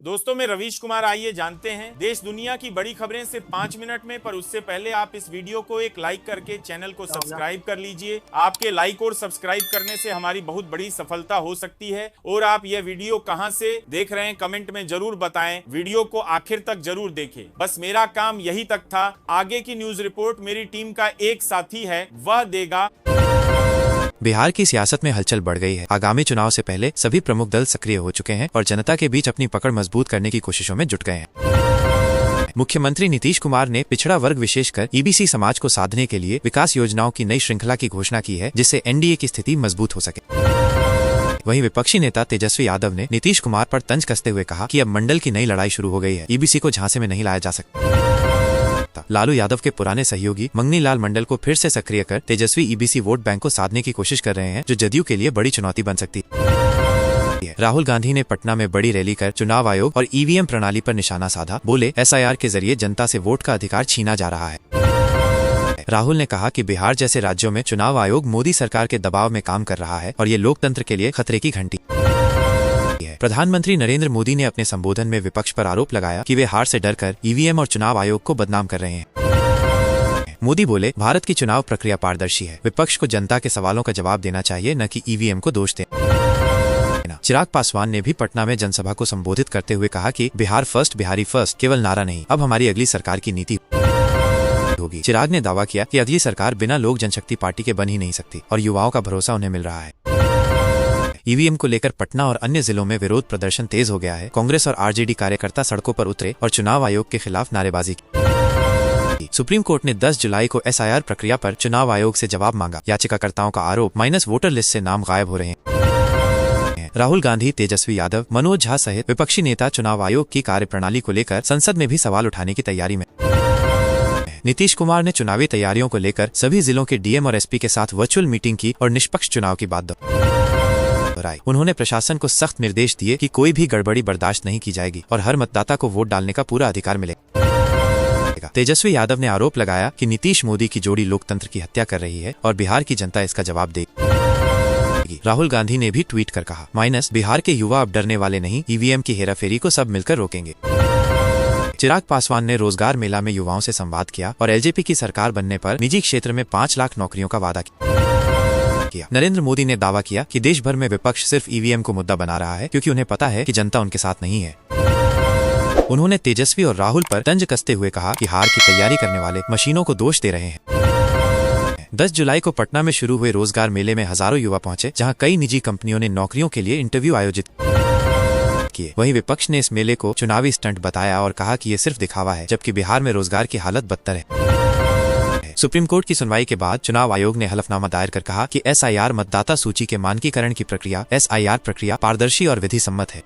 दोस्तों मैं रवीश कुमार, आइए जानते हैं देश दुनिया की बड़ी खबरें सिर्फ 5 मिनट में। पर उससे पहले आप इस वीडियो को एक लाइक करके चैनल को सब्सक्राइब कर लीजिए। आपके लाइक और सब्सक्राइब करने से हमारी बहुत बड़ी सफलता हो सकती है। और आप यह वीडियो कहां से देख रहे हैं कमेंट में जरूर बताएं। वीडियो को आखिर तक जरूर देखें। बस मेरा काम यही तक था। आगे की न्यूज रिपोर्ट मेरी टीम का एक साथी है, वह देगा। बिहार की सियासत में हलचल बढ़ गई है। आगामी चुनाव से पहले सभी प्रमुख दल सक्रिय हो चुके हैं और जनता के बीच अपनी पकड़ मजबूत करने की कोशिशों में जुट गए हैं। मुख्यमंत्री नीतीश कुमार ने पिछड़ा वर्ग विशेषकर ईबीसी समाज को साधने के लिए विकास योजनाओं की नई श्रृंखला की घोषणा की है, जिससे एनडीए की स्थिति मजबूत हो सके। वहीं विपक्षी नेता तेजस्वी यादव ने नीतीश कुमार पर तंज कसते हुए कहा कि अब मंडल की नई लड़ाई शुरू हो गई है, ईबीसी को झांसे में नहीं लाया जा सकता। लालू यादव के पुराने सहयोगी मंगनी लाल मंडल को फिर से सक्रिय कर तेजस्वी ईबीसी वोट बैंक को साधने की कोशिश कर रहे हैं, जो जदयू के लिए बड़ी चुनौती बन सकती है। राहुल गांधी ने पटना में बड़ी रैली कर चुनाव आयोग और ईवीएम प्रणाली पर निशाना साधा। बोले, एसआईआर के जरिए जनता से वोट का अधिकार छीना जा रहा है। राहुल ने कहा कि बिहार जैसे राज्यों में चुनाव आयोग मोदी सरकार के दबाव में काम कर रहा है और ये लोकतंत्र के लिए खतरे की घंटी है। प्रधानमंत्री नरेंद्र मोदी ने अपने संबोधन में विपक्ष पर आरोप लगाया कि वे हार से डरकर ईवीएम और चुनाव आयोग को बदनाम कर रहे हैं। मोदी बोले, भारत की चुनाव प्रक्रिया पारदर्शी है। विपक्ष को जनता के सवालों का जवाब देना चाहिए, न कि ईवीएम को दोष देना। चिराग पासवान ने भी पटना में जनसभा को संबोधित करते हुए कहा कि बिहार फर्स्ट, बिहारी फर्स्ट केवल नारा नहीं, अब हमारी अगली सरकार की नीति होगी। चिराग ने दावा किया कि अगली सरकार बिना लोक जनशक्ति पार्टी के बन ही नहीं सकती और युवाओं का भरोसा उन्हें मिल रहा है। ईवीएम को लेकर पटना और अन्य जिलों में विरोध प्रदर्शन तेज हो गया है। कांग्रेस और आरजेडी कार्यकर्ता सड़कों पर उतरे और चुनाव आयोग के खिलाफ नारेबाजी की। सुप्रीम कोर्ट ने 10 जुलाई को एसआईआर प्रक्रिया पर चुनाव आयोग से जवाब मांगा। याचिकाकर्ताओं का आरोप, माइनस वोटर लिस्ट से नाम गायब हो रहे हैं। राहुल गांधी, तेजस्वी यादव, मनोज झा सहित विपक्षी नेता चुनाव आयोग की कार्यप्रणाली को लेकर संसद में भी सवाल उठाने की तैयारी में। नीतीश कुमार ने चुनावी तैयारियों को लेकर सभी जिलों के डीएम और एसपी के साथ वर्चुअल मीटिंग की और निष्पक्ष चुनाव की बात दोहराई। उन्होंने प्रशासन को सख्त निर्देश दिए कि कोई भी गड़बड़ी बर्दाश्त नहीं की जाएगी और हर मतदाता को वोट डालने का पूरा अधिकार मिलेगा। तेजस्वी यादव ने आरोप लगाया कि नीतीश मोदी की जोड़ी लोकतंत्र की हत्या कर रही है और बिहार की जनता इसका जवाब देगी। राहुल गांधी ने भी ट्वीट कर कहा, माइनस बिहार के युवा अब डरने वाले नहीं, ईवीएम की हेराफेरी को सब मिलकर रोकेंगे। चिराग पासवान ने रोजगार मेला में युवाओं से संवाद किया और एलजेपी की सरकार बनने पर निजी क्षेत्र में 5 लाख नौकरियों का वादा किया। नरेंद्र मोदी ने दावा किया कि देश भर में विपक्ष सिर्फ ईवीएम को मुद्दा बना रहा है, क्योंकि उन्हें पता है कि जनता उनके साथ नहीं है। उन्होंने तेजस्वी और राहुल पर तंज कसते हुए कहा कि हार की तैयारी करने वाले मशीनों को दोष दे रहे हैं। 10 जुलाई को पटना में शुरू हुए रोजगार मेले में हजारों युवा पहुंचे, जहां कई निजी कंपनियों ने नौकरियों के लिए इंटरव्यू आयोजित किए। वहीं विपक्ष ने इस मेले को चुनावी स्टंट बताया और कहा कि ये सिर्फ दिखावा है, जबकि बिहार में रोजगार की हालत बदतर है। सुप्रीम कोर्ट की सुनवाई के बाद चुनाव आयोग ने हलफनामा दायर कर कहा कि एसआईआर मतदाता सूची के मानकीकरण की प्रक्रिया एसआईआर प्रक्रिया पारदर्शी और विधि सम्मत है।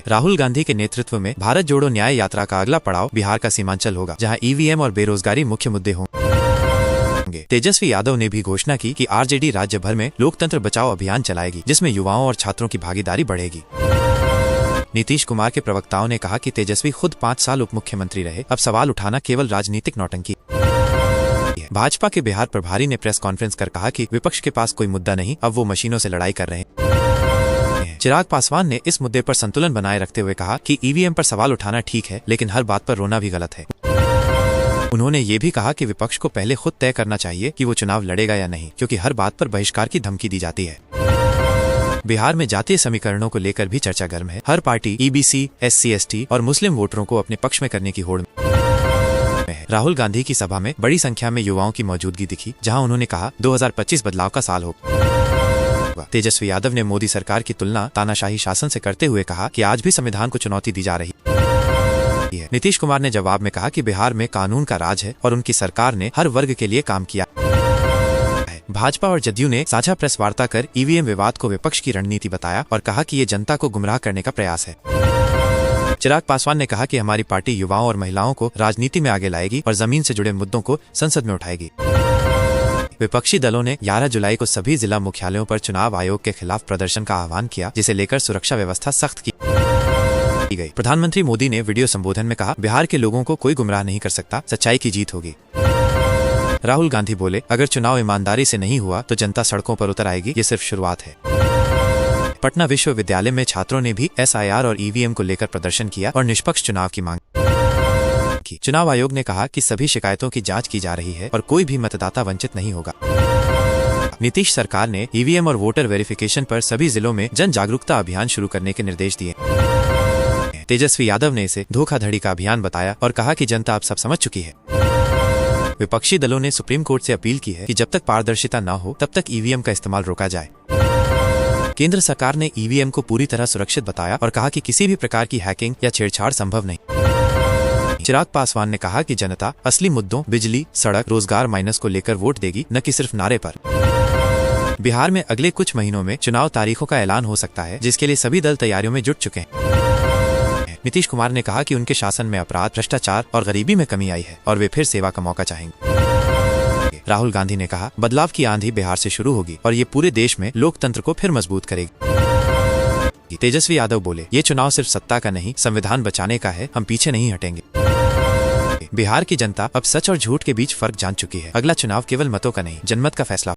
राहुल गांधी के नेतृत्व में भारत जोड़ो न्याय यात्रा का अगला पड़ाव बिहार का सीमांचल होगा, जहां ईवीएम और बेरोजगारी मुख्य मुद्दे होंगे। तेजस्वी यादव ने भी घोषणा की कि आरजेडी राज्य भर में लोकतंत्र बचाओ अभियान चलाएगी, जिसमें युवाओं और छात्रों की भागीदारी बढ़ेगी। नीतीश कुमार के प्रवक्ताओं ने कहा कि तेजस्वी खुद 5 साल उप मुख्यमंत्री रहे, अब सवाल उठाना केवल राजनीतिक नौटंकी है। भाजपा के बिहार प्रभारी ने प्रेस कॉन्फ्रेंस कर कहा कि विपक्ष के पास कोई मुद्दा नहीं, अब वो मशीनों से लड़ाई कर रहे हैं। चिराग पासवान ने इस मुद्दे पर संतुलन बनाए रखते हुए कहा कि ईवीएम पर सवाल उठाना ठीक है, लेकिन हर बात पर रोना भी गलत है। उन्होंने ये भी कहा कि विपक्ष को पहले खुद तय करना चाहिए कि वो चुनाव लड़ेगा या नहीं, क्योंकि हर बात पर बहिष्कार की धमकी दी जाती है। बिहार में जातीय समीकरणों को लेकर भी चर्चा गर्म है। हर पार्टी ईबीसी, एससी, एसटी और मुस्लिम वोटरों को अपने पक्ष में करने की होड़ में है। राहुल गांधी की सभा में बड़ी संख्या में युवाओं की मौजूदगी दिखी, जहां उन्होंने कहा 2025 बदलाव का साल होगा। तेजस्वी यादव ने मोदी सरकार की तुलना तानाशाही शासन से करते हुए कहा कि आज भी संविधान को चुनौती दी जा रही है। नीतीश कुमार ने जवाब में कहा कि बिहार में कानून का राज है और उनकी सरकार ने हर वर्ग के लिए काम किया। भाजपा और जदयू ने साझा प्रेस वार्ता कर ईवीएम विवाद को विपक्ष की रणनीति बताया और कहा कि ये जनता को गुमराह करने का प्रयास है। चिराग पासवान ने कहा कि हमारी पार्टी युवाओं और महिलाओं को राजनीति में आगे लाएगी और जमीन से जुड़े मुद्दों को संसद में उठाएगी। विपक्षी दलों ने 11 जुलाई को सभी जिला मुख्यालयों पर चुनाव आयोग के खिलाफ प्रदर्शन का आह्वान किया, जिसे लेकर सुरक्षा व्यवस्था सख्त की गई। प्रधानमंत्री मोदी ने वीडियो संबोधन में कहा, बिहार के लोगों को कोई गुमराह नहीं कर सकता, सच्चाई की जीत होगी। राहुल गांधी बोले, अगर चुनाव ईमानदारी से नहीं हुआ तो जनता सड़कों पर उतर आएगी, ये सिर्फ शुरुआत है। पटना विश्वविद्यालय में छात्रों ने भी SIR और EVM को लेकर प्रदर्शन किया और निष्पक्ष चुनाव की मांग की। चुनाव आयोग ने कहा कि सभी शिकायतों की जांच की जा रही है और कोई भी मतदाता वंचित नहीं होगा। नीतीश सरकार ने EVM और वोटर वेरिफिकेशन पर सभी जिलों में जन जागरूकता अभियान शुरू करने के निर्देश दिए। तेजस्वी यादव ने इसे धोखाधड़ी का अभियान बताया और कहा कि जनता अब सब समझ चुकी है। विपक्षी दलों ने सुप्रीम कोर्ट से अपील की है कि जब तक पारदर्शिता न हो तब तक EVM का इस्तेमाल रोका जाए। केंद्र सरकार ने EVM को पूरी तरह सुरक्षित बताया और कहा कि किसी भी प्रकार की हैकिंग या छेड़छाड़ संभव नहीं। चिराग पासवान ने कहा कि जनता असली मुद्दों बिजली, सड़क, रोजगार माइनस को लेकर वोट देगी, न कि सिर्फ नारे पर। बिहार में अगले कुछ महीनों में चुनाव तारीखों का ऐलान हो सकता है, जिसके लिए सभी दल तैयारियों में जुट चुके हैं। नीतीश कुमार ने कहा कि उनके शासन में अपराध, भ्रष्टाचार और गरीबी में कमी आई है और वे फिर सेवा का मौका चाहेंगे। राहुल गांधी ने कहा, बदलाव की आंधी बिहार से शुरू होगी और ये पूरे देश में लोकतंत्र को फिर मजबूत करेगी। तेजस्वी यादव बोले, ये चुनाव सिर्फ सत्ता का नहीं, संविधान बचाने का है, हम पीछे नहीं हटेंगे। बिहार की जनता अब सच और झूठ के बीच फर्क जान चुकी है। अगला चुनाव केवल मतों का नहीं, जनमत का फैसला